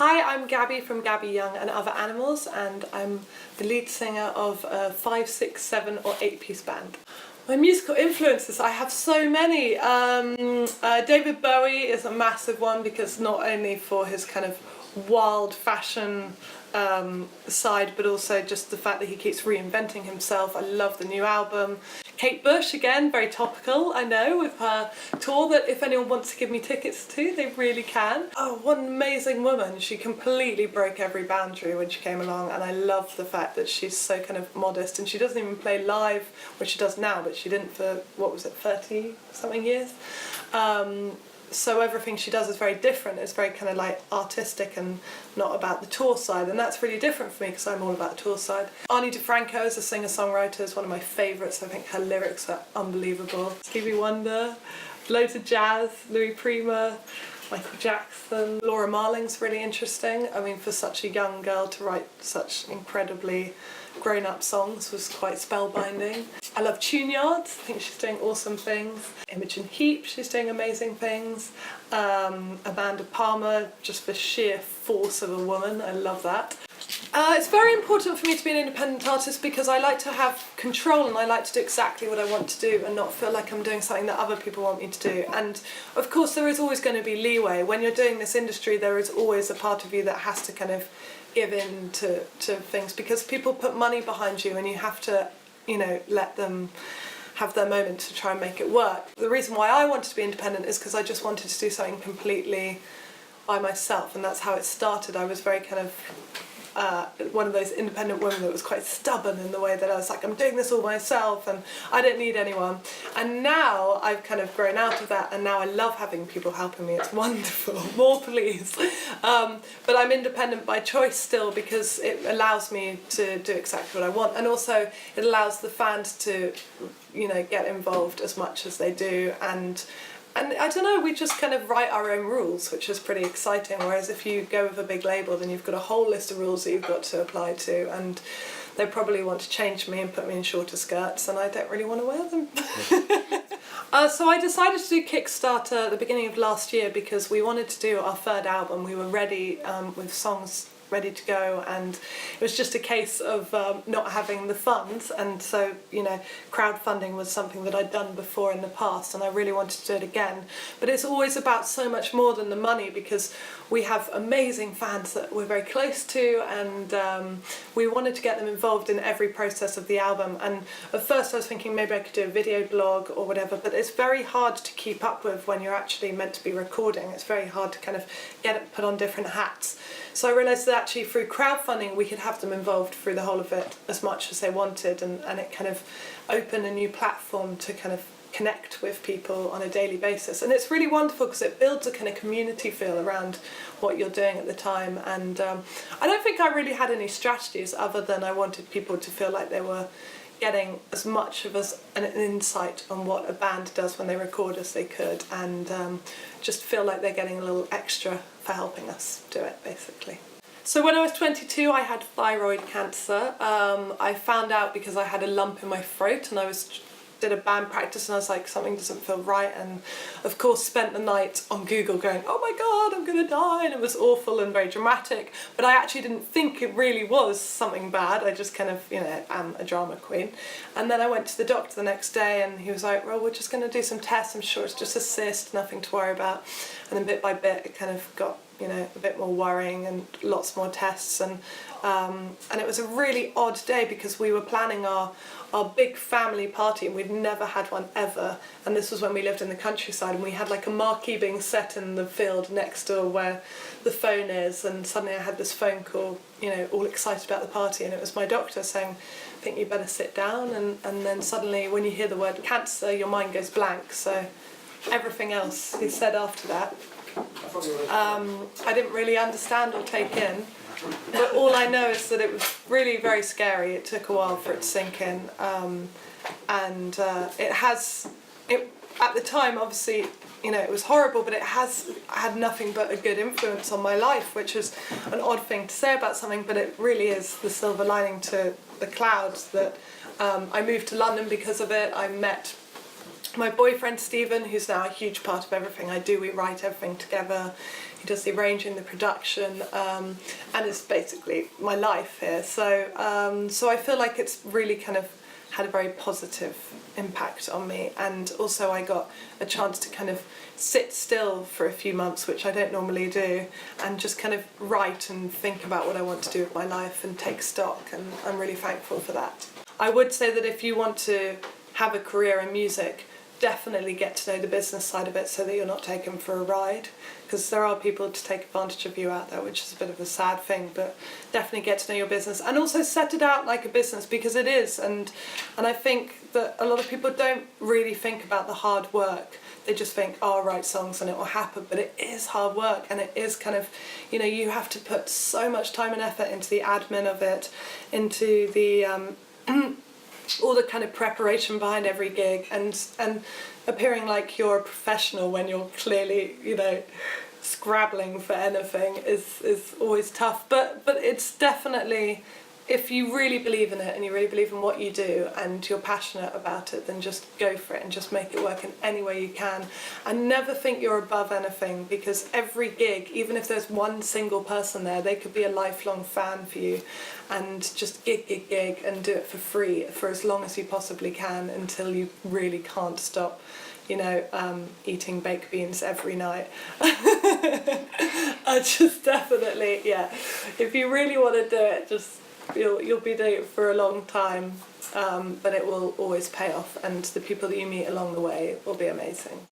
Hi, I'm Gabby from Gabby Young and Other Animals, and I'm the lead singer of a 5, 6, 7 or 8-piece band. My musical influences, I have so many. David Bowie is a massive one because not only for his kind of wild fashion side, but also just the fact that he keeps reinventing himself. I love the new album. Kate Bush, again, very topical, I know, with her tour that if anyone wants to give me tickets to, they really can. Oh, what an amazing woman. She completely broke every boundary when she came along, and I love the fact that she's so kind of modest, and she doesn't even play live, which she does now, but she didn't for, what was it, 30 something years? So everything she does is very different. It's very kind of like artistic and not about the tour side, and that's really different for me because I'm all about the tour side. Ani DeFranco as a singer-songwriter is one of my favourites. I think her lyrics are unbelievable. Stevie Wonder, loads of jazz, Louis Prima, Michael Jackson. Laura Marling's really interesting. I mean, for such a young girl to write such incredibly grown-up songs was quite spellbinding. I love Tune-Yards, I think she's doing awesome things. Imogen Heap, she's doing amazing things. Amanda Palmer, just for sheer force of a woman, I love that. It's very important for me to be an independent artist because I like to have control and I like to do exactly what I want to do and not feel like I'm doing something that other people want me to do. And of course there is always going to be leeway. When you're doing this industry, there is always a part of you that has to kind of give in to things because people put money behind you and you have to, you know, let them have their moment to try and make it work. The reason why I wanted to be independent is because I just wanted to do something completely by myself, and that's how it started. I was very kind of one of those independent women that was quite stubborn in the way that I was like, I'm doing this all myself and I don't need anyone. And now I've kind of grown out of that, and now I love having people helping me. It's wonderful. More please. But I'm independent by choice still because it allows me to do exactly what I want, and also it allows the fans to, you know, get involved as much as they do, and I don't know, we just kind of write our own rules, which is pretty exciting, whereas if you go with a big label then you've got a whole list of rules that you've got to apply to, and they probably want to change me and put me in shorter skirts, and I don't really want to wear them. So I decided to do Kickstarter at the beginning of last year because we wanted to do our third album. We were ready with songs ready to go, and it was just a case of not having the funds, and so, you know, crowdfunding was something that I'd done before in the past and I really wanted to do it again. But it's always about so much more than the money because we have amazing fans that we're very close to, and we wanted to get them involved in every process of the album. And at first I was thinking maybe I could do a video blog or whatever, but it's very hard to keep up with when you're actually meant to be recording. It's very hard to kind of get it put on different hats. So I realised that actually through crowdfunding we could have them involved through the whole of it as much as they wanted, and it kind of opened a new platform to kind of connect with people on a daily basis. And it's really wonderful because it builds a kind of community feel around what you're doing at the time. And I don't think I really had any strategies other than I wanted people to feel like they were getting as much of an insight on what a band does when they record as they could, and just feel like they're getting a little extra for helping us do it, basically. So when I was 22 I had thyroid cancer. I found out because I had a lump in my throat, and I did a band practice and I was like, something doesn't feel right, and of course spent the night on Google going, oh my god, I'm gonna die, and it was awful and very dramatic, but I actually didn't think it really was something bad. I just kind of, you know, am a drama queen. And then I went to the doctor the next day and he was like, well, we're just gonna do some tests, I'm sure it's just a cyst, nothing to worry about. And then bit by bit it kind of got, you know, a bit more worrying and lots more tests, and it was a really odd day because we were planning our big family party, and we'd never had one ever, and this was when we lived in the countryside, and we had like a marquee being set in the field next door where the phone is, and suddenly I had this phone call, you know, all excited about the party, and it was my doctor saying, I think you better sit down, and then suddenly when you hear the word cancer your mind goes blank, so everything else he said after that I didn't really understand or take in, but all I know is that it was really very scary. It took a while for it to sink in, and it at the time, obviously, you know, it was horrible, but it has had nothing but a good influence on my life, which is an odd thing to say about something, but it really is the silver lining to the clouds that I moved to London because of it. I met My boyfriend Stephen, who's now a huge part of everything I do, we write everything together. He does the arranging, the production, and it's basically my life here. So I feel like it's really kind of had a very positive impact on me, and also I got a chance to kind of sit still for a few months, which I don't normally do, and just kind of write and think about what I want to do with my life and take stock, and I'm really thankful for that. I would say that if you want to have a career in music, definitely get to know the business side of it so that you're not taken for a ride, because there are people to take advantage of you out there, which is a bit of a sad thing, but definitely get to know your business and also set it out like a business, because it is. And I think that a lot of people don't really think about the hard work. They just think, oh, I'll write songs and it will happen, but it is hard work, and it is kind of, you know, you have to put so much time and effort into the admin of it, into the all the kind of preparation behind every gig, and appearing like you're a professional when you're clearly, you know, scrabbling for anything is always tough. But it's definitely, if you really believe in it and you really believe in what you do and you're passionate about it, then just go for it and just make it work in any way you can. And never think you're above anything, because every gig, even if there's one single person there, they could be a lifelong fan for you, and just gig and do it for free for as long as you possibly can until you really can't stop, you know, eating baked beans every night. I just definitely, yeah, if you really want to do it, just you'll be doing it for a long time, but it will always pay off, and the people that you meet along the way will be amazing.